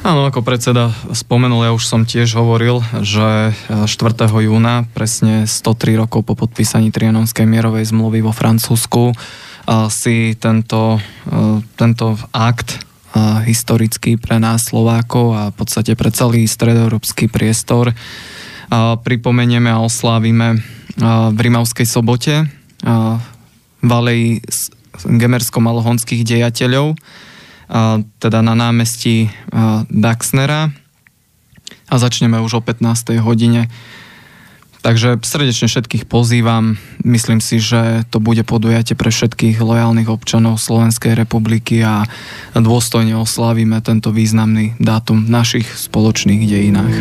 Áno, ako predseda spomenul, ja už som tiež hovoril, že 4. júna, presne 103 rokov po podpísaní Trianonskej mierovej zmluvy vo Francúzsku, si tento akt historický pre nás Slovákov a v podstate pre celý stredoeurópsky priestor pripomenieme a oslávime v Rimavskej Sobote v aleji gemersko-malohonských dejateľov, teda na námestí Daxnera, a začneme už o 15. hodine. Takže srdečne všetkých pozývam. Myslím si, že to bude podujatie pre všetkých lojálnych občanov Slovenskej republiky a dôstojne oslávime tento významný dátum v našich spoločných dejinách.